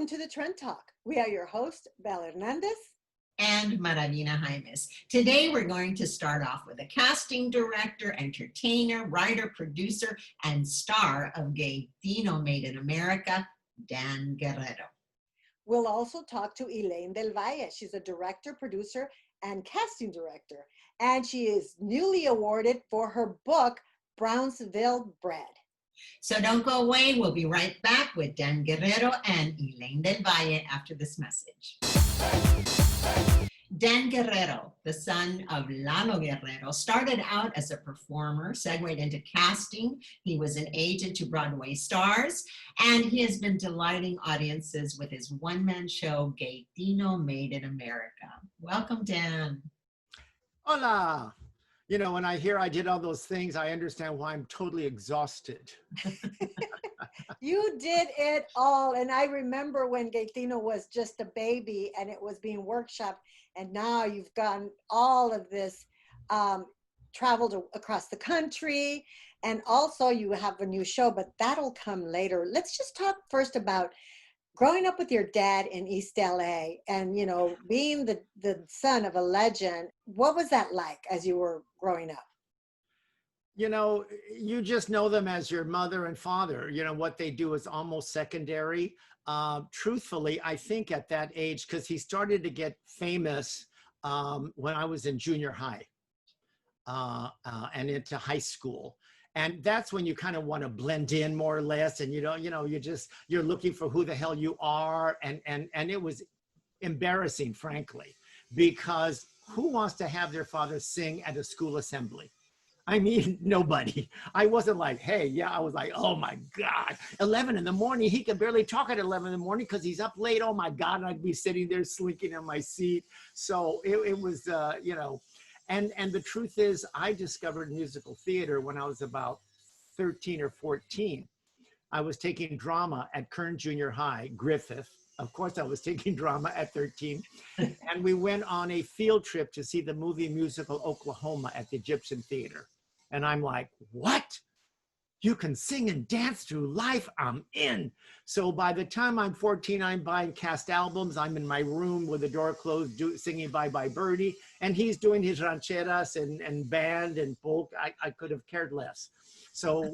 Welcome to the Trend Talk. We are your hosts, Bel Hernandez and Maravina Jaimes. Today, we're going to start off with a casting director, entertainer, writer, producer, and star of Gaytino Made in America, Dan Guerrero. We'll also talk to Elaine Del Valle. She's a director, producer, and casting director. And she is newly awarded for her book, Brownsville Bred. So don't go away. We'll be right back with Dan Guerrero and Elaine Del Valle after this message. Dan Guerrero, the son of Lalo Guerrero, started out as a performer, segued into casting. He was an agent to Broadway stars, and he has been delighting audiences with his one-man show, Gaytino Made in America. Welcome, Dan. Hola. You know, when I hear I did all those things, I understand why I'm totally exhausted. You did it all. And I remember when Gaytino was just a baby and it was being workshopped. And now you've gotten all of this, traveled across the country. And also you have a new show, but that'll come later. Let's just talk first about growing up with your dad in East LA and, you know, being the son of a legend. What was that like as you were growing up? You know, you just know them as your mother and father. You know, what they do is almost secondary. Truthfully, I think at that age, because he started to get famous when I was in junior high and into high school. And that's when you kind of want to blend in more or less. And you're looking for who the hell you are. And it was embarrassing, frankly, because who wants to have their father sing at a school assembly? I mean, nobody. I wasn't like, hey, yeah, I was like, oh my God, 11 in the morning. He could barely talk at 11 in the morning because he's up late. Oh my God, I'd be sitting there slinking in my seat. So it was, you know, and the truth is I discovered musical theater when I was about 13 or 14. I was taking drama at Kern Junior High, Griffith. Of course, I was taking drama at 13. And we went on a field trip to see the movie musical Oklahoma at the Egyptian Theater. And I'm like, what? You can sing and dance through life? I'm in. So by the time I'm 14, I'm buying cast albums. I'm in my room with the door closed, singing Bye Bye Birdie. And he's doing his rancheras and band and folk. I could have cared less. So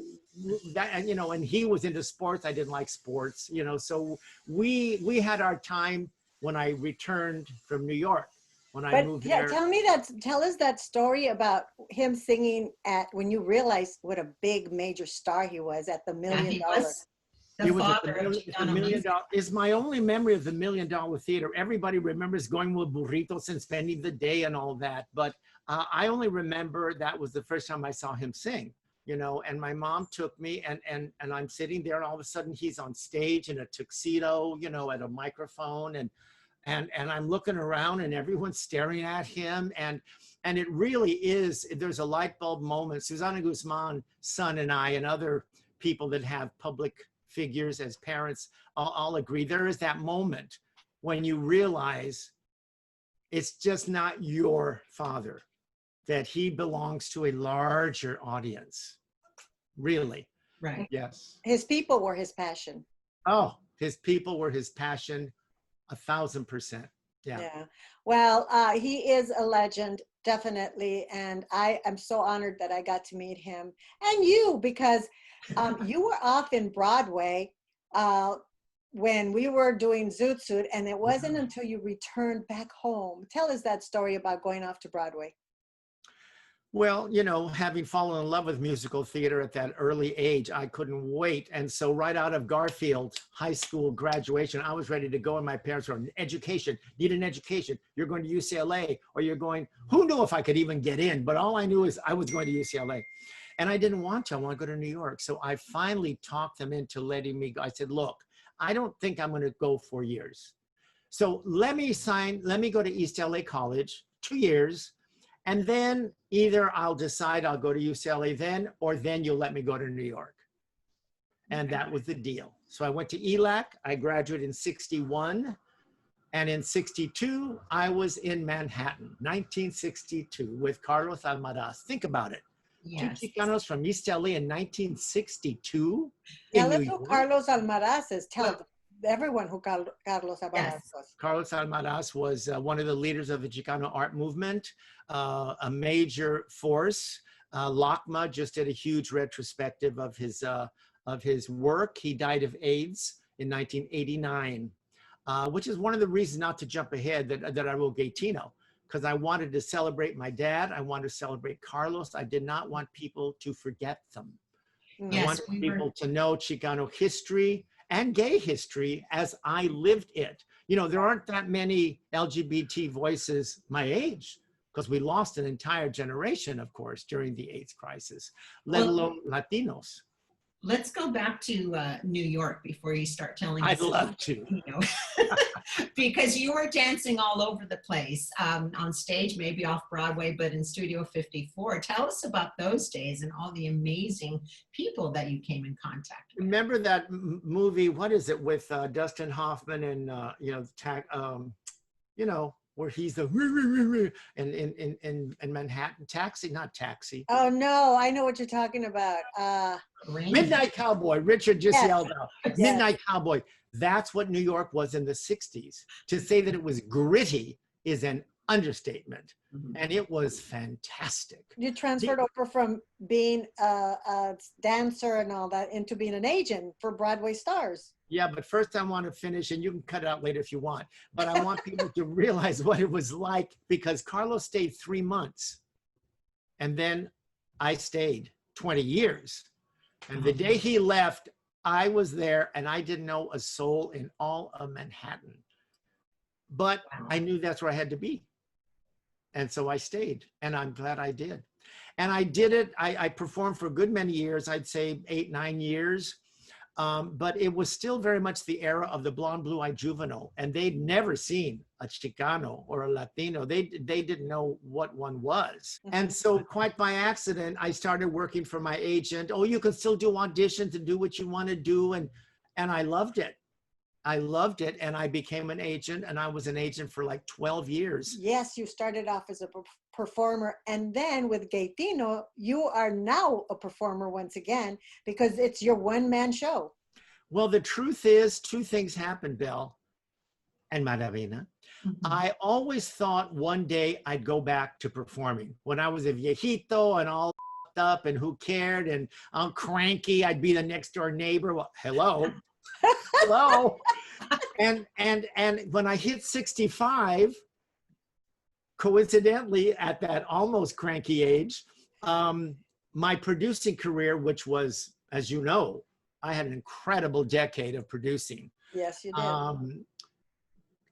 that, you know, and he was into sports. I didn't like sports, you know. So we had our time when I returned from New York. When I moved there. Tell us that story about him singing when you realized what a big major star he was at the $1 Million. He was at the $1 Million. Is my only memory of the $1 Million Theater. Everybody remembers going with burritos and spending the day and all that. But I only remember that was the first time I saw him sing. You know, and my mom took me and I'm sitting there and all of a sudden he's on stage in a tuxedo, you know, at a microphone and I'm looking around and everyone's staring at him and it really is, there's a light bulb moment. Susana Guzman's son and I and other people that have public figures as parents all agree. There is that moment when you realize it's just not your father, that he belongs to a larger audience. Really. Right. Yes. His people were his passion. Oh, his people were his passion, 1,000%. Yeah. Yeah. Well, he is a legend, definitely. And I am so honored that I got to meet him and you, because you were off in Broadway when we were doing Zoot Suit, and it wasn't until you returned back home. Tell us that story about going off to Broadway. Well, you know, having fallen in love with musical theater at that early age, I couldn't wait. And so right out of Garfield high school graduation, I was ready to go. And my parents were, education, need an education. You're going to UCLA or you're going, who knew if I could even get in? But all I knew is I was going to UCLA. And I didn't want to. I want to go to New York. So I finally talked them into letting me go. I said, look, I don't think I'm going to go 4 years. So let me go to East LA College, 2 years. And then either I'll decide I'll go to UCLA then, or then you'll let me go to New York. And that was the deal. So I went to ELAC. I graduated in 61. And in 62, I was in Manhattan, 1962, with Carlos Almaraz. Think about it. Yes. Two Chicanos from East LA in 1962. Now let's what Carlos Almaraz is. Tell them. everyone who Carlos Almaraz Yes. was. Carlos Almaraz was one of the leaders of the Chicano art movement, a major force. LACMA just did a huge retrospective of his work. He died of AIDS in 1989, which is one of the reasons, not to jump ahead, that I wrote Gaytino, because I wanted to celebrate my dad. I wanted to celebrate Carlos. I did not want people to forget them. I Yes, wanted people to know Chicano history and gay history as I lived it. You know, there aren't that many LGBT voices my age, because we lost an entire generation, of course, during the AIDS crisis, let alone Latinos. Let's go back to New York before you start telling us. I'd love to. You know, because you were dancing all over the place, on stage, maybe off Broadway, but in Studio 54. Tell us about those days and all the amazing people that you came in contact with. Remember that movie, what is it, with Dustin Hoffman and, where he's the in Manhattan, not Taxi. Oh no, I know what you're talking about. Midnight Cowboy. Richard just Yes. yelled out. Midnight Cowboy. That's what New York was in the 60s. To say that it was gritty is an understatement. And it was fantastic. You transferred over from being a dancer and all that into being an agent for Broadway stars. Yeah, but first I want to finish, and you can cut it out later if you want, but I want people to realize what it was like, because Carlos stayed 3 months and then I stayed 20 years. And the day he left, I was there and I didn't know a soul in all of Manhattan. But I knew that's where I had to be. And so I stayed, and I'm glad I did. And I did it. I performed for a good many years, I'd say 8, 9 years. But it was still very much the era of the blonde, blue-eyed juvenile, and they'd never seen a Chicano or a Latino. They didn't know what one was. And so quite by accident, I started working for my agent. Oh, you can still do auditions and do what you want to do. And I loved it. I loved it. And I became an agent, and I was an agent for like 12 years. Yes, you started off as a performer, and then with Gaytino, you are now a performer once again, because it's your one-man show. Well, the truth is, 2 things happened, Belle and Maravina. I always thought one day I'd go back to performing. When I was a viejito and all up and who cared, and I'm cranky, I'd be the next door neighbor. Well, hello. Hello. And when I hit 65, coincidentally, at that almost cranky age, my producing career, which was, as you know, I had an incredible decade of producing. Yes, you did.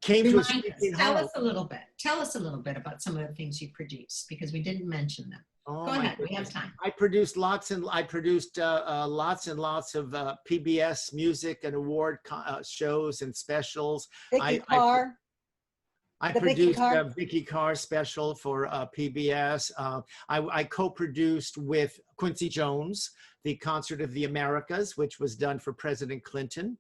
Came to a screeching halt. Tell us a little bit. Tell us a little bit about some of the things you produced, because we didn't mention them. Oh, go ahead. We have time. I produced lots and lots of PBS music and award shows and specials. Vicky Carr. I produced a Vicky Carr special for PBS. I co-produced with Quincy Jones the Concert of the Americas, which was done for President Clinton,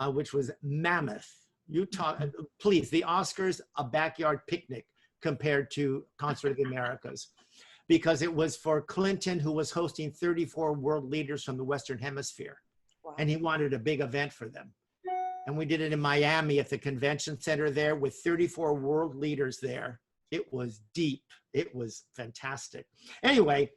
which was mammoth. You talk, please, the Oscars, a backyard picnic compared to Concert of the Americas, because it was for Clinton, who was hosting 34 world leaders from the Western Hemisphere. Wow. And he wanted a big event for them. And we did it in Miami at the convention center there with 34 world leaders there. It was deep. It was fantastic. Anyway,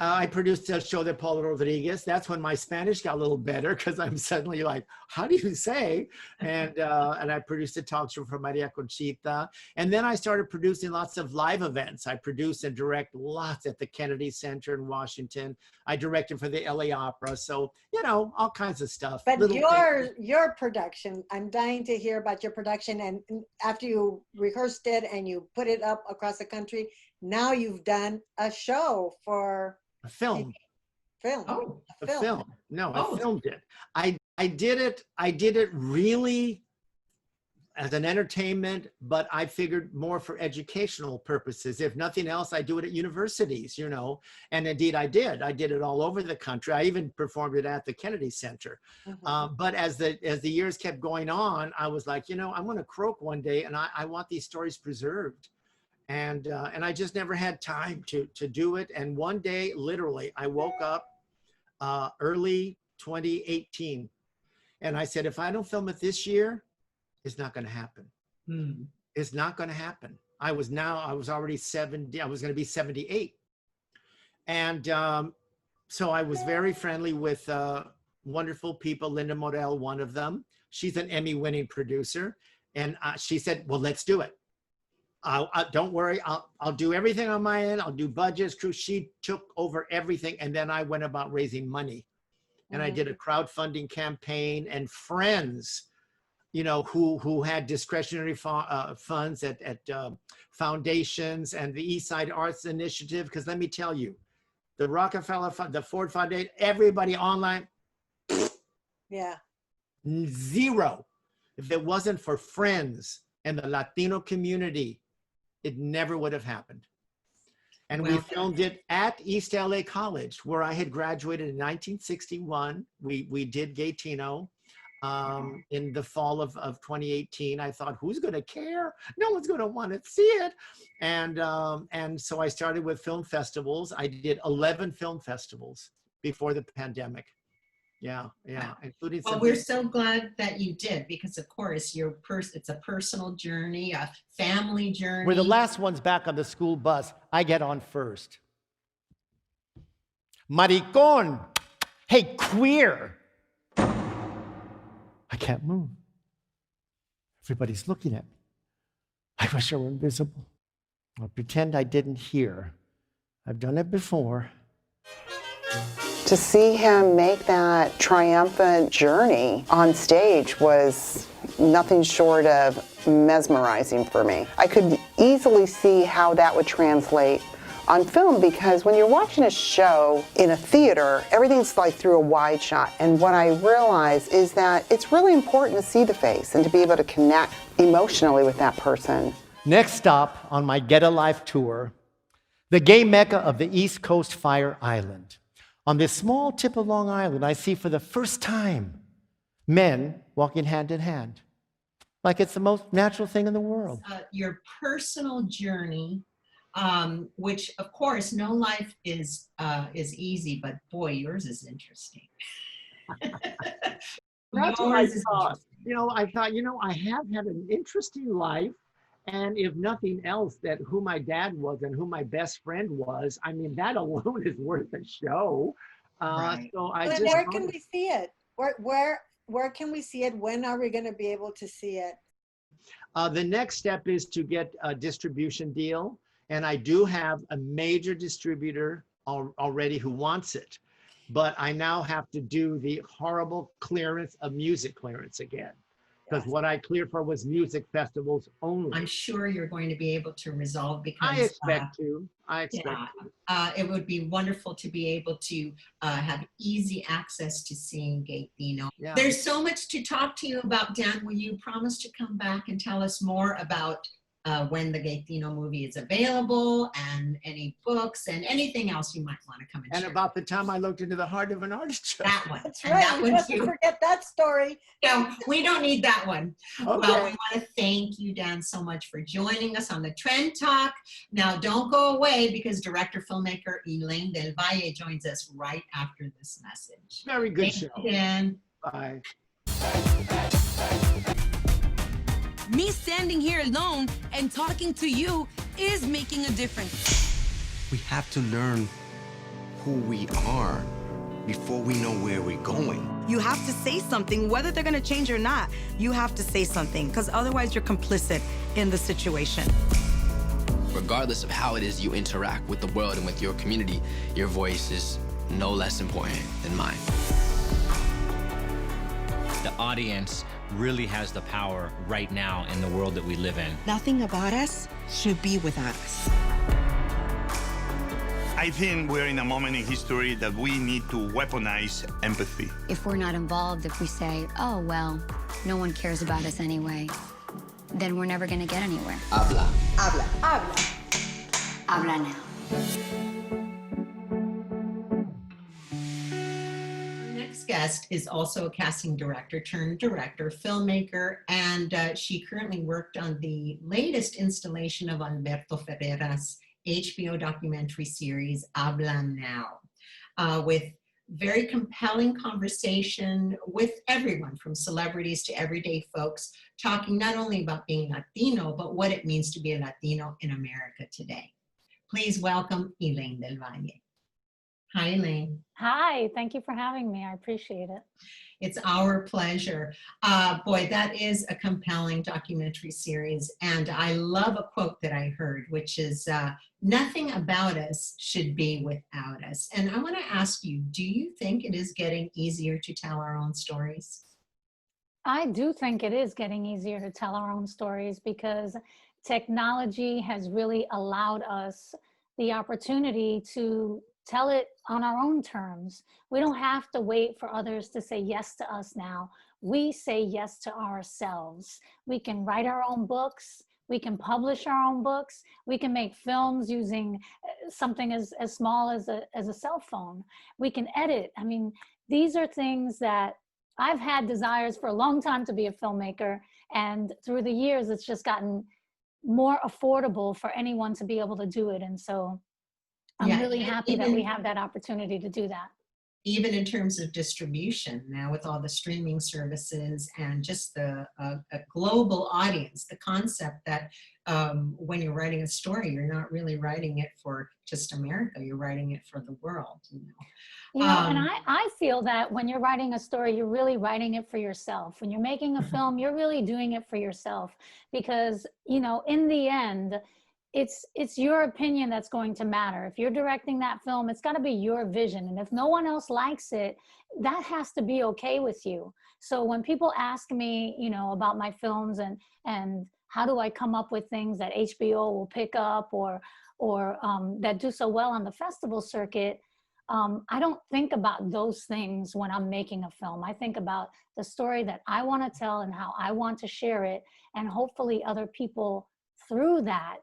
I produced a show that Paul Rodriguez. That's when my Spanish got a little better, because I'm suddenly like, how do you say? And I produced a talk show for Maria Conchita. And then I started producing lots of live events. I produce and direct lots at the Kennedy Center in Washington. I directed for the LA Opera. So, you know, all kinds of stuff. But your production, I'm dying to hear about your production. And after you rehearsed it and you put it up across the country, now you've done a show for a film. Oh, a film. No, I filmed it. I did it really as an entertainment, but I figured more for educational purposes. If nothing else, I do it at universities, you know, and indeed I did. I did it all over the country. I even performed it at the Kennedy Center. But as the years kept going on, I was like, you know, I'm going to croak one day, and I want these stories preserved. And I just never had time to do it. And one day, literally, I woke up early 2018, And I said, if I don't film it this year, it's not going to happen. Hmm. It's not going to happen. I was already 70. I was going to be 78. And so I was very friendly with wonderful people. Linda Morel, one of them. She's an Emmy-winning producer. And she said, well, let's do it. Don't worry, I'll do everything on my end. I'll do budgets, crew. She took over everything. And then I went about raising money. And I did a crowdfunding campaign, and friends, you know, who had discretionary funds at foundations and the East Side Arts Initiative. Because let me tell you, the Rockefeller Fund, the Ford Foundation, everybody online, Yeah. zero. If it wasn't for friends and the Latino community, it never would have happened. And we filmed it at East LA College, where I had graduated in 1961. We did Gaytino in the fall of 2018. I thought, who's going to care? No one's going to want to see it. And so I started with film festivals. I did 11 film festivals before the pandemic. Yeah, including some. Well, we're so glad that you did, because of course it's a personal journey, a family journey. We're the last ones back on the school bus. I get on first. Maricón. Hey, queer. I can't move. Everybody's looking at me. I wish I were invisible. I'll pretend I didn't hear. I've done it before. To see him make that triumphant journey on stage was nothing short of mesmerizing for me. I could easily see how that would translate on film, because when you're watching a show in a theater, everything's like through a wide shot. And what I realize is that it's really important to see the face and to be able to connect emotionally with that person. Next stop on my Get a Life tour, the gay mecca of the East Coast Fire Island. On this small tip of Long Island, I see for the first time men walking hand in hand, like it's the most natural thing in the world. Your personal journey, which of course no life is easy, but boy, yours is interesting. That's what I thought. I thought, I have had an interesting life. And if nothing else, that who my dad was and who my best friend was, I mean, that alone is worth a show. Right. So Where can we see it? Where can we see it? When are we going to be able to see it? The next step is to get a distribution deal. And I do have a major distributor already who wants it. But I now have to do the horrible clearance of music clearance again. Because what I cleared for was music festivals only. I'm sure you're going to be able to resolve, because I expect to. It would be wonderful to be able to have easy access to seeing Gaytino. Yeah. There's so much to talk to you about, Dan. Will you promise to come back and tell us more about when the Gaytino movie is available, and any books and anything else you might want to come and share? And about the time I looked into the heart of an artist. That one. That's and right. that We one mustn't too. forget that story. No, we don't need that one. Okay. Well, we want to thank you, Dan, so much for joining us on the Trend Talk. Now, don't go away, because director filmmaker Elaine Del Valle joins us right after this message. Very good Thank show. you, Dan. Bye. Me standing here alone and talking to you is making a difference. We have to learn who we are before we know where we're going. You have to say something, whether they're gonna change or not. You have to say something, because otherwise you're complicit in the situation. Regardless of how it is you interact with the world and with your community, your voice is no less important than mine. The audience really has the power right now in the world that we live in. Nothing about us should be without us. I think we're in a moment in history that we need to weaponize empathy. If we're not involved, if we say, oh, well, no one cares about us anyway, then we're never going to get anywhere. Habla. Habla. Habla. Habla now. Guest is also a casting director turned director, filmmaker, and she currently worked on the latest installation of Alberto Ferrera's HBO documentary series, Habla Now, with very compelling conversation with everyone from celebrities to everyday folks, talking not only about being Latino, but what it means to be a Latino in America today. Please welcome Elaine Del Valle. Hi, Elaine. Hi, thank you for having me. I appreciate it. It's our pleasure. Boy, that is a compelling documentary series. And I love a quote that I heard, which is, nothing about us should be without us. And I want to ask you, do you think it is getting easier to tell our own stories? I do think it is getting easier to tell our own stories because technology has really allowed us the opportunity to tell it on our own terms. We don't have to wait for others to say yes to us now. We say yes to ourselves. We can write our own books. We can publish our own books. We can make films using something as small as a cell phone. We can edit. I mean, these are things that I've had desires for a long time to be a filmmaker. And through the years, it's just gotten more affordable for anyone to be able to do it. And so I'm really happy that we have that opportunity to do that. Even in terms of distribution now with all the streaming services and just a global audience, the concept that when you're writing a story, you're not really writing it for just America, you're writing it for the world. And I feel that when you're writing a story, you're really writing it for yourself. When you're making a film, you're really doing it for yourself because, in the end, it's your opinion that's going to matter. If you're directing that film, it's got to be your vision. And if no one else likes it, that has to be okay with you. So when people ask me, about my films and how do I come up with things that HBO will pick up or that do so well on the festival circuit, I don't think about those things when I'm making a film. I think about the story that I want to tell and how I want to share it. And hopefully other people through that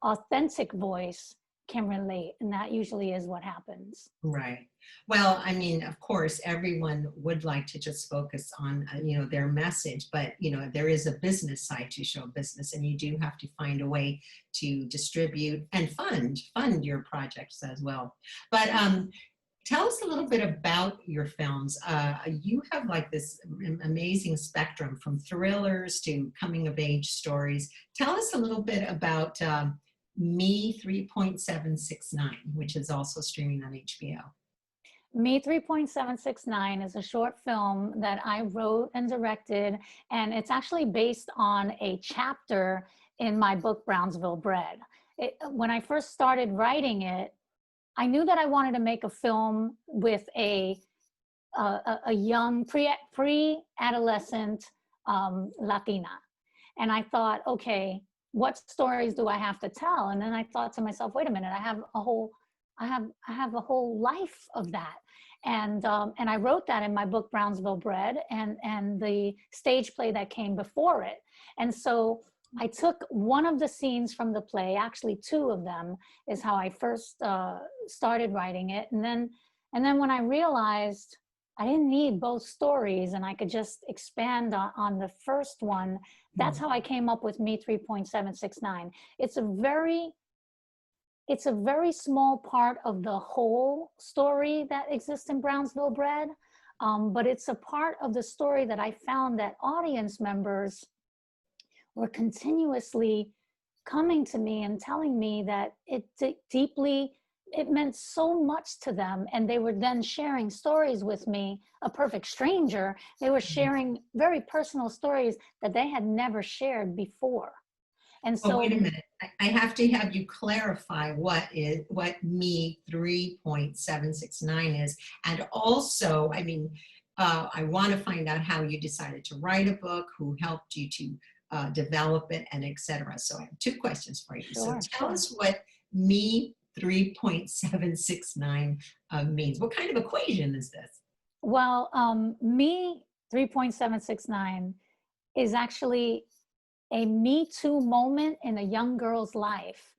authentic voice can relate, and that usually is what happens. Right. Well, I mean, of course, everyone would like to just focus on, their message, but, there is a business side to show business, and you do have to find a way to distribute and fund your projects as well. But tell us a little bit about your films. You have like this amazing spectrum from thrillers to coming of age stories. Tell us a little bit about Me 3.769, which is also streaming on HBO. Me 3.769 is a short film that I wrote and directed, and it's actually based on a chapter in my book, Brownsville Bred. When I first started writing it, I knew that I wanted to make a film with a young pre-adolescent Latina. And I thought, okay, what stories do I have to tell? And then I thought to myself, wait a minute, I have a whole life of that. And I wrote that in my book, Brownsville Bred, and the stage play that came before it. And so I took one of the scenes from the play, actually two of them is how I first started writing it. And then when I realized I didn't need both stories and I could just expand on the first one, that's how I came up with Me 3.769. It's a very small part of the whole story that exists in Brownsville Bred, but it's a part of the story that I found that audience members were continuously coming to me and telling me that it meant so much to them. And they were then sharing stories with me, a perfect stranger. They were sharing very personal stories that they had never shared before. And so, wait a minute. I have to have you clarify what Me 3.769 is. And also, I mean, I want to find out how you decided to write a book, who helped you to develop it, and etc. So I have two questions for you. Sure, so tell us what Me 3.769 means. What kind of equation is this? Well, Me 3.769 is actually a Me Too moment in a young girl's life.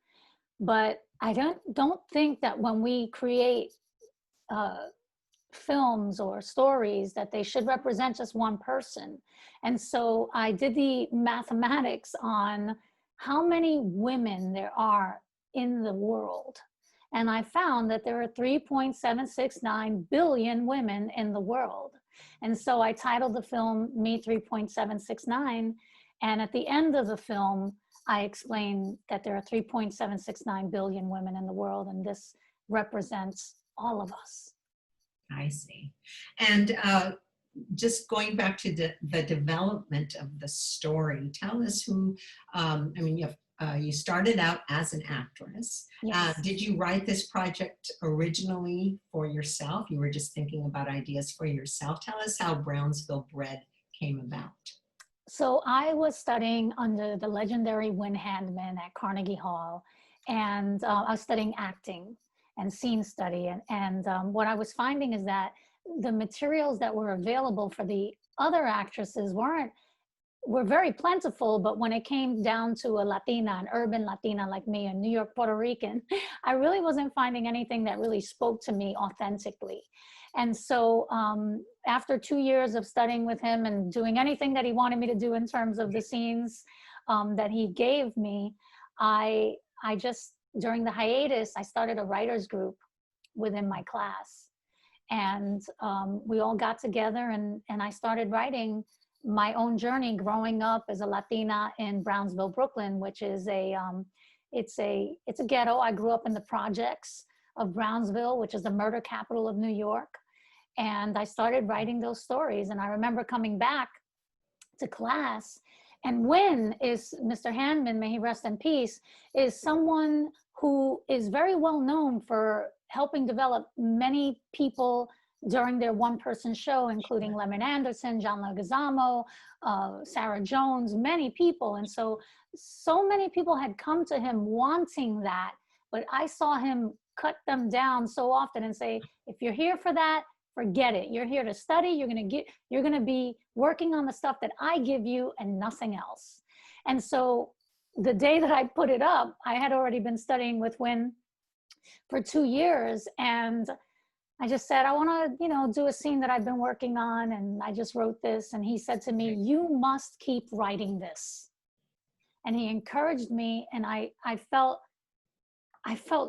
But I don't think that when we create films or stories that they should represent just one person. And so I did the mathematics on how many women there are in the world. And I found that there are 3.769 billion women in the world. And so I titled the film Me 3.769. And at the end of the film, I explained that there are 3.769 billion women in the world, and this represents all of us. I see. And just going back to the development of the story, tell us who, I mean, you started out as an actress. Yes. Did you write this project originally for yourself? You were just thinking about ideas for yourself. Tell us how Brownsville Bred came about. So I was studying under the legendary Win Handman at Carnegie Hall, and I was studying acting and scene study. And what I was finding is that the materials that were available for the other actresses were very plentiful, but when it came down to a Latina, an urban Latina like me, a New York Puerto Rican, I really wasn't finding anything that really spoke to me authentically. And so after 2 years of studying with him and doing anything that he wanted me to do in terms of the scenes that he gave me, I just, during the hiatus, I started a writer's group within my class. And we all got together and I started writing my own journey growing up as a Latina in Brownsville, Brooklyn, which is it's a ghetto. I grew up in the projects of Brownsville, which is the murder capital of New York. And I started writing those stories. And I remember coming back to class, and Win is, Mr. Handman, may he rest in peace, is someone who is very well known for helping develop many people during their one-person show, including Lemon Anderson, John Leguizamo, Sarah Jones, many people. And so many people had come to him wanting that, but I saw him cut them down so often and say, if you're here for that, forget it. You're here to study. You're going to be working on the stuff that I give you and nothing else. And so the day that I put it up, I had already been studying with Win for 2 years, and I just said, I want to, do a scene that I've been working on, and I just wrote this. And he said to me, you must keep writing this. And he encouraged me, and I felt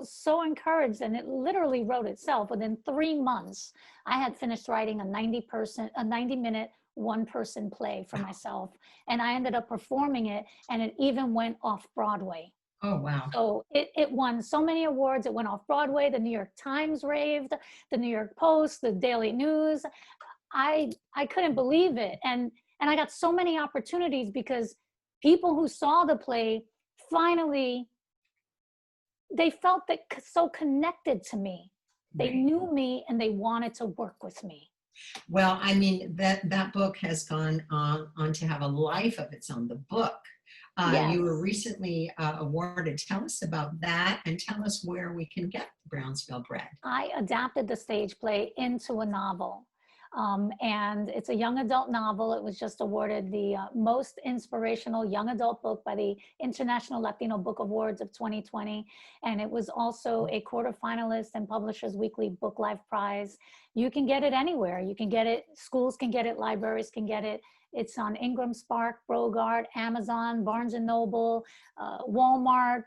so encouraged, and it literally wrote itself. Within 3 months, I had finished writing a 90-minute one-person play for myself, and I ended up performing it, and it even went off Broadway. Oh, wow. So it won so many awards. It went off Broadway. The New York Times raved, the New York Post, the Daily News. I couldn't believe it. And I got so many opportunities because people who saw the play finally, they felt that so connected to me. They knew me and they wanted to work with me. Well, I mean, that book has gone on to have a life of its own, the book. Yes. You were recently awarded. Tell us about that, and tell us where we can get Brownsville Bred. I adapted the stage play into a novel. And it's a young adult novel. It was just awarded the most inspirational young adult book by the International Latino Book Awards of 2020. And it was also a quarterfinalist in Publishers Weekly Book Life Prize. You can get it anywhere. You can get it, schools can get it, libraries can get it. It's on Ingram Spark, Brogard, Amazon, Barnes & Noble, Walmart,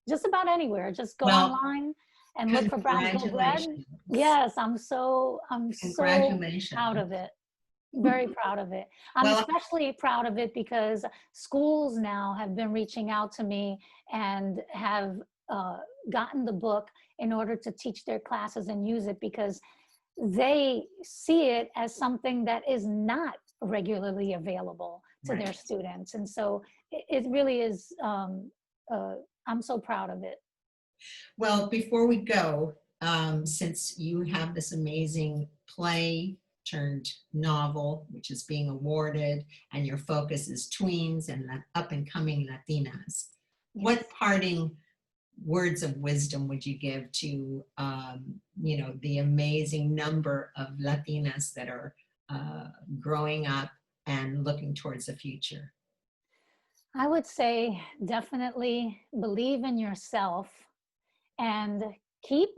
just about anywhere. Just go online and look for Brownsville Bred. Yes, I'm so proud of it. Very proud of it. I'm especially proud of it because schools now have been reaching out to me and have gotten the book in order to teach their classes and use it because they see it as something that is not regularly available to their students. And so it really is, I'm so proud of it. Well, before we go, since you have this amazing play turned novel, which is being awarded, and your focus is tweens and up and coming Latinas, what parting words of wisdom would you give to, the amazing number of Latinas that are growing up and looking towards the future? I would say definitely believe in yourself and keep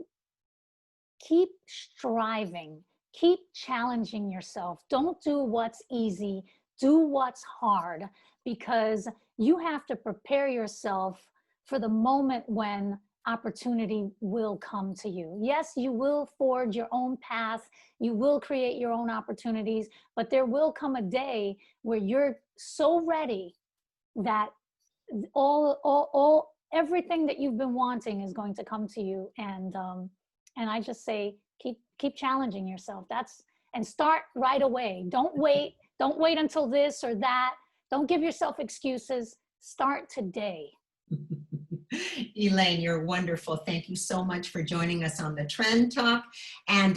striving, keep challenging yourself. Don't do what's easy, do what's hard, because you have to prepare yourself for the moment when opportunity will come to you. Yes, you will forge your own path. You will create your own opportunities, but there will come a day where you're so ready that everything that you've been wanting is going to come to you. And I just say, keep challenging yourself. And start right away. Don't wait until this or that. Don't give yourself excuses. Start today. Elaine, you're wonderful. Thank you so much for joining us on the Trend Talk. And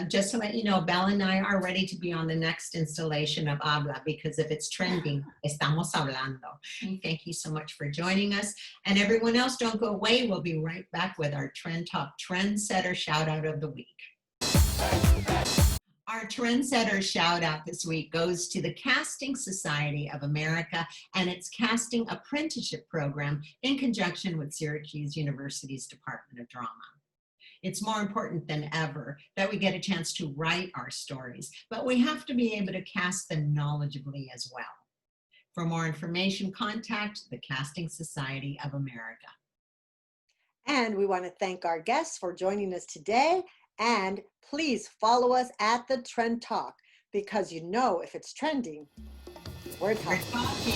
just to let you know, Belle and I are ready to be on the next installation of Habla, because if it's trending, estamos hablando. Thank you so much for joining us. And everyone else, don't go away. We'll be right back with our Trend Talk Trendsetter Shout Out of the Week. Our Trendsetter shout out this week goes to the Casting Society of America and its casting apprenticeship program in conjunction with Syracuse University's Department of Drama. It's more important than ever that we get a chance to write our stories, but we have to be able to cast them knowledgeably as well. For more information, contact the Casting Society of America. And we want to thank our guests for joining us today. And please follow us at the Trend Talk, because you know if it's trending, we're talking.